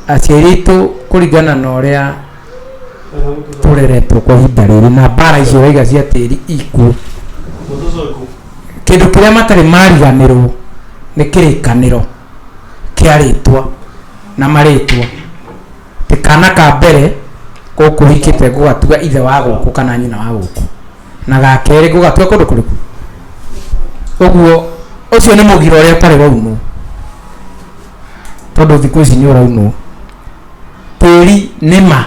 Aciari aitũ kũringana na ũrĩa tũreretwo kwa ihinda rĩrĩ na mbara icio waiga cia tĩri ikuo. Kĩndũ kĩrĩa matarĩ mariganĩrwo nĩ kĩrĩkanĩro kĩa rĩtwa na marĩtwa. Kana ka mbere gũkũ hikĩte gũgatuga ithe wa gũkũ kana nyina wa gũkũ na ga kerĩ gũgatuga kũndũ kũrĩkũ. Ũguo ũcio nĩ mũgiro ũrĩa ũtarĩ waunwo tondũ thikũ ici nĩ ũraunwo. Tĩri nĩ ma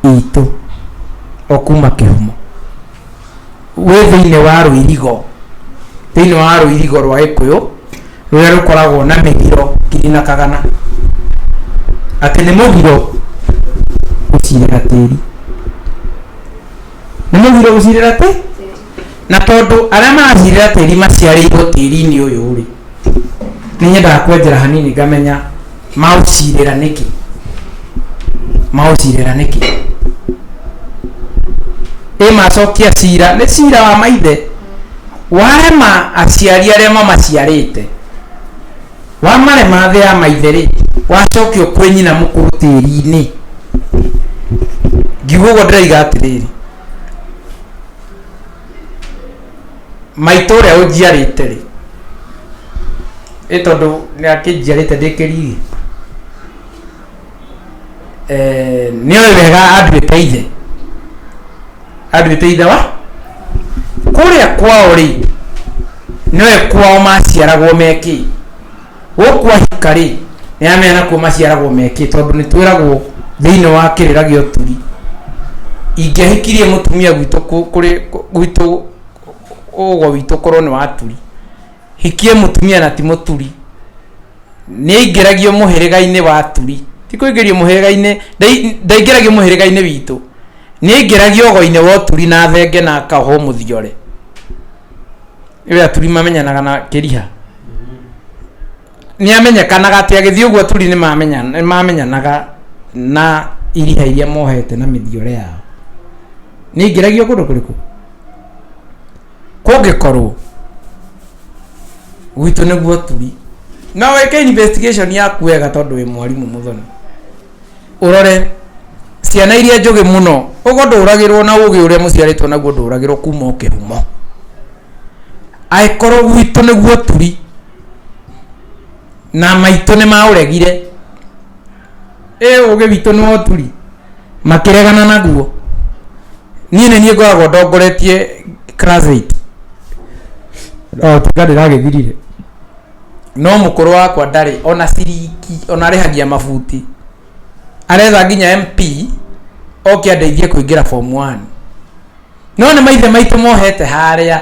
itũ o kuma kĩhumo wĩ thĩinĩ wa rũirigo rwa Gĩkũyũ rũrĩa rũkoragwo na mĩgiro ngiri na kagana. Atĩ nĩ mũgiro gũcirĩra tĩri. Nĩ mũgiro gũcirĩra tĩri. Na tondũ arĩa maracirĩra tĩri maciarĩirwo tĩri-inĩ ũyũ rĩ, nĩ nyendaga kwenjera hanini ngamenya maũcirĩra nĩkĩ. Macokia cira nĩ cira wa maithe. Warema aciari arĩa mamaciarĩte wamarema thĩ ya maithe rĩ wacokio kwĩ nyina mũkũrũ tĩri-inĩ. Ngiuga ũguo ndĩraiga atĩrĩrĩ maitũ ũrĩa ũnjiarĩte rĩ tondũ nĩ akĩnjiarĩte ndĩ kĩrigi nĩoĩ wega anduĩte ithe wa kũrĩa kwao rĩ nĩoĩ kwao maciaragwo mekĩ gũkũ ahika rĩ nĩamenya nakuo maciaragwo mekĩ tondũ nĩ twĩragwo thĩinĩ wa kĩrĩra gĩa ũturi. Ingĩahikirie mũtumia gwitũ gwitũ ũgo witũ korwo nĩ waturi hikie mũtumia na ti mũturi nĩ aingĩragio mũhĩrĩga-inĩ wa turi ti kũingĩrio mũhĩrĩga-inĩ ndaingĩragio mũhĩrĩga-inĩ witũ nĩ aingĩragio ũgo-inĩ wa ũturi na thenge na akaohwo mũthiore. Ĩwe aturi mamenyanaga na kĩriha nĩ amenyekanaga atĩ agĩthiĩ ũguo aturi nĩ mamenyanaga na iriha iria mohete na mĩthiore yao. nĩ ingĩragio kũndũ kũrĩkũ kũngĩkorwo gwitũ nĩguo turi no weke investigation yaku wega tondũ wĩ mwarimũ mũthoni ũrore ciana iria njũgĩ mũno ũgo ndũragĩrwo na ũgĩ ũrĩa mũciarĩtwo naguo ndũragĩrwo kuma ũkĩhumo aĩkorwo gwitũ nĩguo turi na maitũ nĩ maũregire ũgĩ witũ nĩwo turi makĩregana naguo niĩ nĩ niĩ ngoragwo ndongoretie class 8 tiga ndĩragĩthirire no mũkũrũ wakwa ndarĩ ona ciringi ona arĩhagia mabuti aretha nginya MP oke andeithie kũingĩra form 1 no nĩ maithe maitũ mohete harĩa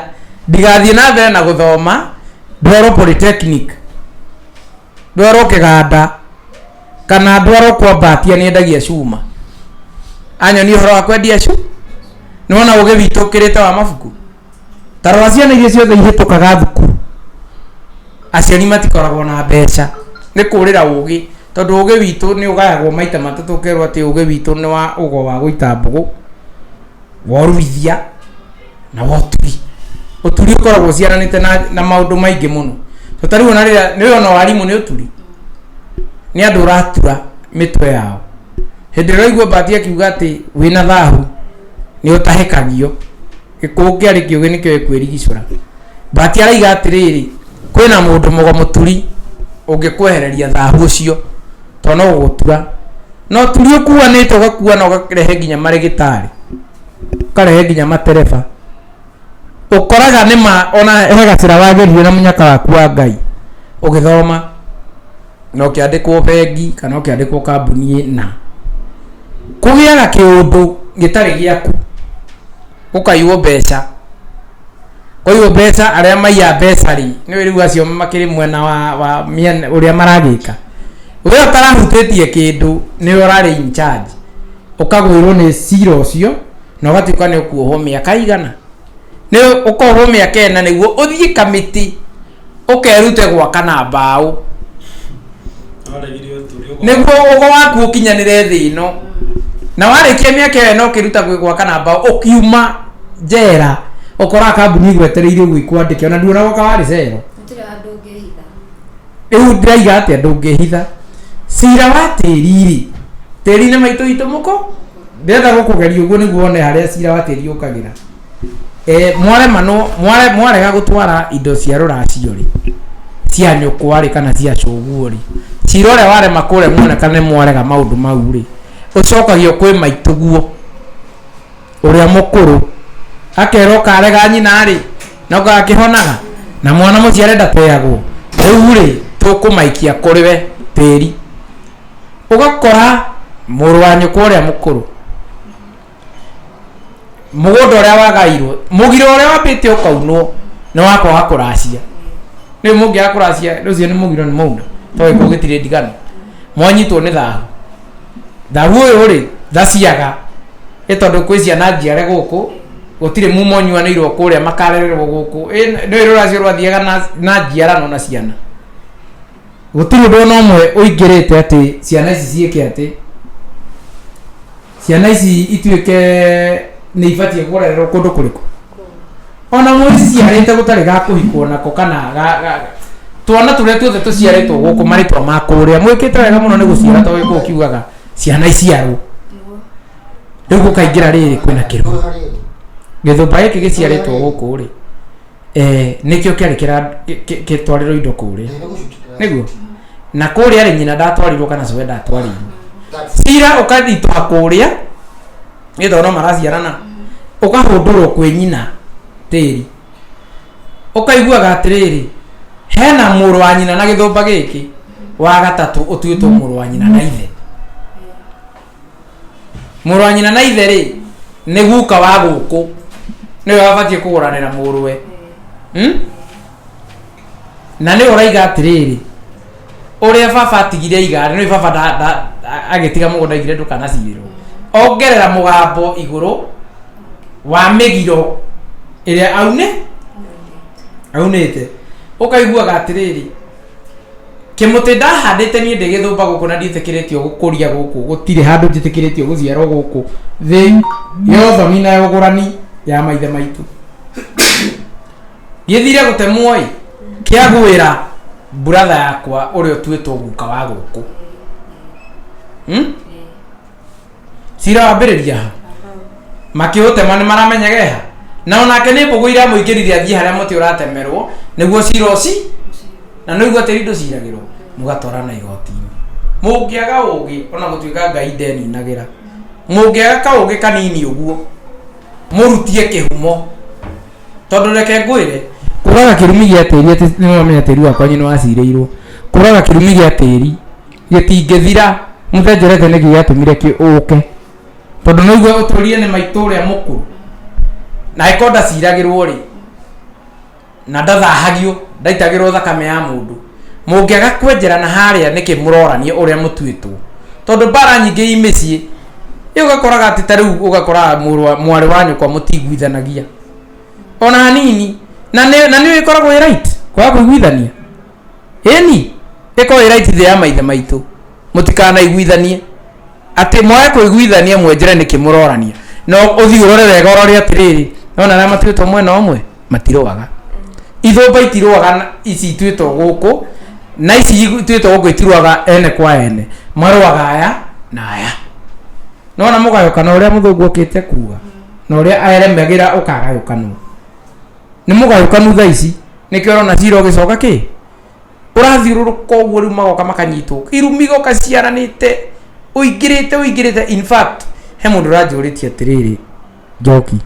ndigathiĩ na mbere na gũthoma ndwarwo polytechnic ndwarwo kĩganda kana ndwarwo kwambatia nĩendagia cuma anyonia ũhoro wa kwendia cu nĩwona ũgĩ witũ ũkĩrĩte wa mabuku tarora ciana iria ciothe ihĩtũkaga thukuru aciari matikoragwo na mbeca nĩ kũrĩra ũgĩ tondũ ũgĩ witũ nĩ ũgayagwo maita matatũ ũkerwo atĩ ũgĩ witũ nĩ wa ũgo wa gũita mbũgũ woruithia na woturi ũturi ũkoragwo ciaranĩte na maũndũ maingĩ mũno tũtarĩu na rĩrĩa nĩ ona warimũ nĩ ũturi nĩ andũ ũratura mĩtwe yao hĩndĩ ĩrĩa igua Bahati akiuga atĩ wĩna thahu nĩ ũtahĩkagio gĩkũũ kĩarĩ kĩũgĩ nĩkĩo gĩkwĩrigicũra Bahati araiga atĩrĩrĩ kwĩna mũndũ mũgo mũturi ũngĩkwehereria thahu ũcio tondũ no gũgũtura no turi ũkuanĩte ũgakua na ũkarehe nginya marĩgĩtarĩ ũkarehe nginya matereba ũkoraga nĩma ona he gacĩra wagerio na mũnyaka waku wa Ngai ũgĩthoma no kĩandĩkwo bengi kana kĩandĩkwo kambuni na kũgĩaga kĩũndũ gĩtarĩ gĩaku ũkaiywo mbeca arĩa maiya mbeca rĩ nĩ rĩu acio makĩrĩ mwena wa ũrĩa maragĩka wewe ũtarahutĩtie kĩndũ nĩ ũrarĩ in charge ũkagwĩrwo nĩ cira ũcio na ũgatuĩka nĩ ũkuohwo mĩaka igana nĩ ũkohwo mĩaka ĩna nĩguo ũthiĩ kamĩtĩ ũkerute gwaka na mbaũ nĩguo ũgo waku ũkinyanĩre thĩ ĩno na warĩkia mĩaka ĩno ũkĩruta gwaka na mbaũ ũkiuma njera ũkora kambuni igwetereire gwĩkwandĩke ona nduona woka warĩ cero rĩu ndĩraiga atĩ andũ ũngĩhitha cira wa tĩri nĩ maitũ itũ mũko ndĩrenda gũkũgeria ũguo nĩguo one harĩa cira wa tĩri ũkagĩra mwarega gũtwara indo cia rũracio rĩ cia nyũkwa rĩ kana cia cũguo rĩ cira ũrĩa warema kũrĩa muonekana nĩ mwarega maũndũ mau rĩ ũcokagio kwĩ maitũguo ũrĩa mũkũrũ akerwo karega nyina rĩ no gakĩhonaga na mwana mũciĩ arenda teagwo rĩu rĩ tũkũmaikia kũrĩ we tĩri ũgakora mũrũ wa nyũkwa ũrĩa mũkũrũ mũgũnda ũrĩa wagairwo mũgiro ũrĩa wambĩte ũkaunwo nĩ wakwaga kũracia rĩu mũngĩaga kũracia rũciũ nĩ mũgiro nĩ mauna tondũ gĩkũũ gĩtirĩ ndigano mwanyitwo nĩ thahu ũyũ rĩ thaciaga ĩ tondũ kwĩ ciana njiare gũkũ gũtirĩ mumonyuanĩirwo kũrĩa makarererwo gũkũ nĩ rũracio rwathiaga na njiarano na ciana gũtirĩ ũndũ ona ũmwe ũingĩrĩte atĩ ciana ici ciĩke atĩ ciana ici ituĩke nĩ ibatiĩ kũrererwo kũndũ kũrĩkũ ona mũici ciarĩte gũtarĩ ga kũhikwo nako kana twana tũrĩa tuothe tũciarĩtwo gũkũ marĩtwa ma kũrĩa mwĩkĩte wega mũno nĩ gũciara tondũ gĩkũũ kiugaga ciana iciarwo rĩu gũkaingĩra rĩrĩ kwĩna kĩrũgũ gĩthũmba gĩkĩ gĩciarĩtwo gũkũ rĩ nĩkĩo kĩarĩ gĩtwarĩrwo indo kũrĩa nĩguo na kũrĩa rĩ nyina ndatwarirwo kana cũwe ndatwarirwo cira ũkathitũha kũrĩa nĩ tondũ no maraciarana ũkahũndũrwo kwĩ nyina tĩri ũkaiguaga atĩrĩrĩ hena mũrũ wa nyina na gĩthũmba gĩkĩ wa gatatũ ũtuĩtwo mũrũ wa nyina na ithe mũrũ wa nyina na ithe rĩ nĩ guka wa gũkũ nĩwe wabatiĩ kũgũranĩra mũrũwe na nĩ ũraiga atĩrĩrĩ ũrĩa baba atigire igare nĩ baba agĩtiga mũgũnda igire ndũkanacirĩrwo ongerera mũgambo igũrũ wa mĩgiro ĩrĩa aunĩte ũkaiguaga atĩrĩrĩ kimuti ndahandite nie ndigithumba guku na ndiitikiritio gukuria guku gutire handu njitikiritio guciarwo guku thi yotho mina yogurani ya maithe maitu githire gutemwo kiagwira brother yakwa urio twitwo guka wa guku sira wambiriria makihutema ni maramenyegeha na onake ni mbugu ira muingiriria thie haria muti uratemerwo niguo ciroci na no igwa terindo ciragirwo mugatwarana igoti-ini mungiaga ugi ona gutwika ngai ndeni nagira mungiaga kaugi kanini uguo murutie kihumo tondu reke ngwire kuraga kirumi gia tiri ati ni wamenya tiri wakwa nyino wacireirwo kuraga kirumi gia tiri gitingithira muthenjerete niki giatumire ki uke tondu no igwa uturie ni maitu uria mukuru na ikonda ciragirwo ri na ndathahagio ndaitagirwo thakame ya mundu mungiaga kwenjera na haria niki muroranie uria mutuitwo tondu bara nyingi imicii ugakoraga ati tariu ugakora mwari wanyu kwa mutigwithanagia ona hanini na ni ikoragwo right kwa kuigwithania eni iko right the ya maithe maitu mutikana igwithanie ati mwae kuigwithania mwenjere niki murorania no uthi urore wega urore atiriri ona na matuitwo mwena omwe matiroaga ithumba itiroaga ici twitwo guku na ici twitwo guku itiroaga ene kwa ene maroaga aya na aya nona mugayukana uria muthungu okite kuga na uria aeremegira ukagayukanu ni mugayukanu tha ici nikio rona ciro gicoka ki urathiururuka uguo riu magoka makanyitwo irumigo kaciaranite uingirite in fact he mundu ranjuritie atiriri Njoki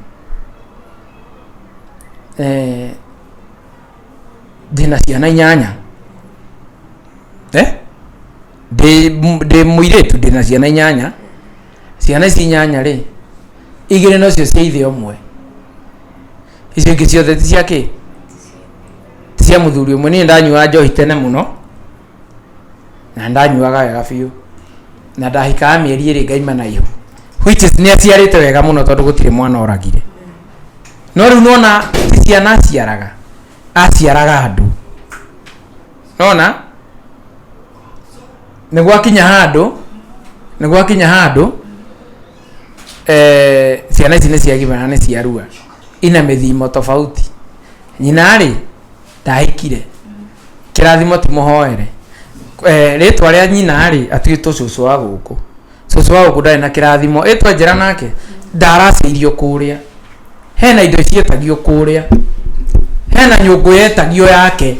ndina ciana 8 ndi muiretu ndina ciana 8 ciana ici 8 ri igire no cio cia ithe omwe icio ingi ciothe ti ciake cia muthuri umwe ni ndanyua njohi tene muno na ndanyuaga wega biu na ndahikaga mieri iri ngaima na ihu which is ni aciarite wega muno tondu gutire mwana oragire no riu nona ti ciana aciaraga andu nona niguo akinya handu ciana ici ni ciagimana ni ciarua ina mithimo tofauti nyina ri ndahikire kirathimo ti muhoere ritwa ria nyina ri atwitwo cucu wa guku ndari na kirathimo ritwa njira nake ndaraceirio kuria hena indo cietagio kuria hena nyungu yetagio yake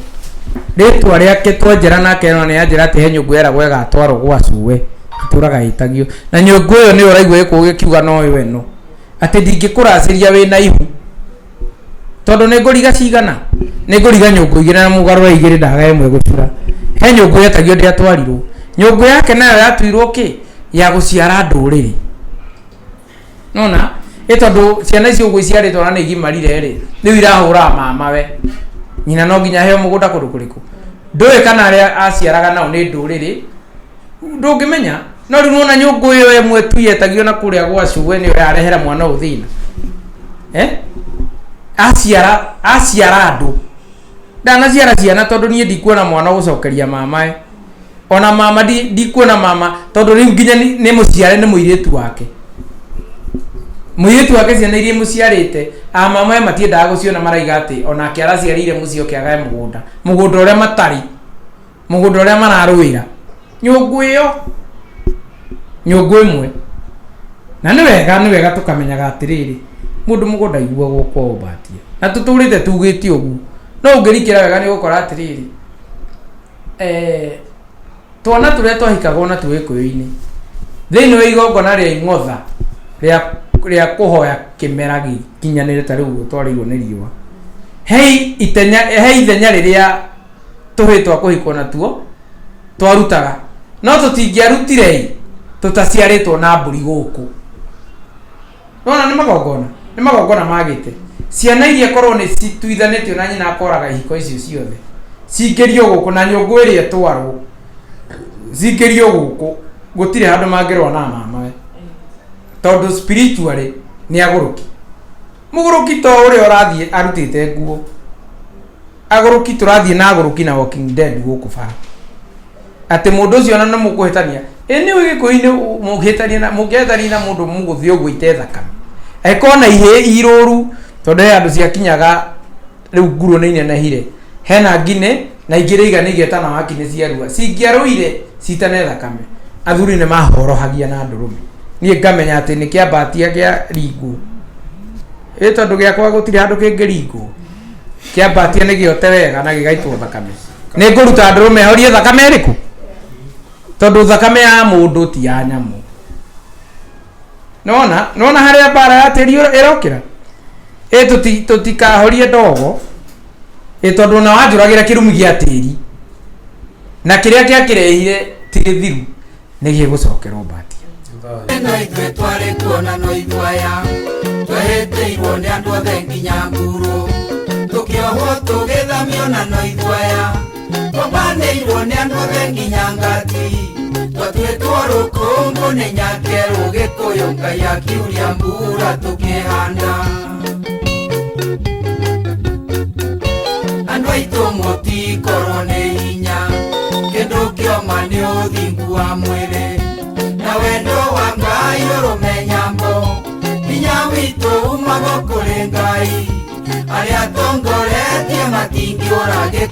ritwa riake twenjera nake no ni anjira ati he nyungu era gwega atwarwo gwa cuwe aturaga itagio na nyungu iyo ni uraigwa ikuge kiuga no we no ati ndingikuraciria wina ihu tondu ni nguriga cigana ni nguriga nyungu igire na mugarura igire ndaga imwe gucura he nyungu yetagio ndiatwarirwo nyungu yake nayo yatuirwo ki ya guciara nduriri nona tondu ciana icio uguo iciaritwo na ni igimarire ri riu irahura mama we nyina no nginya heo mugunda kundu kuriku nduwe kana aria aciaraga nao ni nduriri ndungimenya no riu nona nyungu iyo imwe tu yetagio na kuria gwa cuwe niyo yarehera mwana uthina aciara andu ndanaciara ciana tondu nie ndikuona mwana gucokeria mama ona mama ndikuona mama tondu riu nginya ni muciare ni muiritu wake ciana iria muciarite mama matiendaga guciona maraiga ati ona kiaraciarire mucio kiagae mugunda uria matari mugunda uria mararuira nyungu imwe na ni wega tukamenyaga atiriri mundu mugunda igua gukwa ubatia na tuturite tugiti ugu no ungirikira wega ni gukora atiriri twana turia twahikagwo na tuwikuyu-ini thiini wa igongona ria ing'otha ria kuhoya kimera gikinyanire ta riu twarirwo ni riua he ithenya riria tuhitwa kuhikwo natuo twarutaga no tutingiarutire tutaciaritwo na mburi guku nona ni magongona magite ciana iria korwo ni cituithanitio na nyina akoraga ihiko icio ciothe cingerio guku na nyungu iria twarwo cingerio guku gutire handu mangirwa na mama we tondu spiritually ni muguruki to uria urathie arutite nguo aguruki turathie na aguruki na Walking Dead guku fa ati mundu ucio na mukuhitania ni wigikuini muhitania na mugetania na mundu muguthi uguo ite thakame ekona ihe iruru tondu he andu ciakinyaga riu nguru ni inenehire hena ngine na ingire igana igetana wakine ciarua cingiaruire citane thakame athuri ni mahorohagia na ndurume nie ngamenya ati ni kiambatia kia ringu tondu giakwa gutire andu kingiringu kiambatia ni giote wega na gigaitwo thakame ni nguruta ndurume horie thakame riku tondu thakame ya mundu ti ya nyamu nona haria bara ya tiri irokira tutikahorie ndogo tondu na wanjuragira kirumi gia tiri na kiria kirehire ti githiru ni gigucokerwo Mbatia no itwe twari kuona no ithwaya tweheteirwo ni andu othe nginya nguru tukiohwo tugithamio na no ithwaya twabanĩirwo nĩ andũ othe nginya ngati twatuĩtwo rũkũngũ nĩ nyakerũ gĩkũyũ Ngai akiuria mbura tũkĩhanda andũ aitũ mũtikorwo nĩ hinya kĩndũ kĩoma nĩ ũthingu wa mwĩrĩ na wendo wa Ngai ũrũme nyambo hinya witũ umago kũrĩ Ngai arĩa tongoretie matingĩũra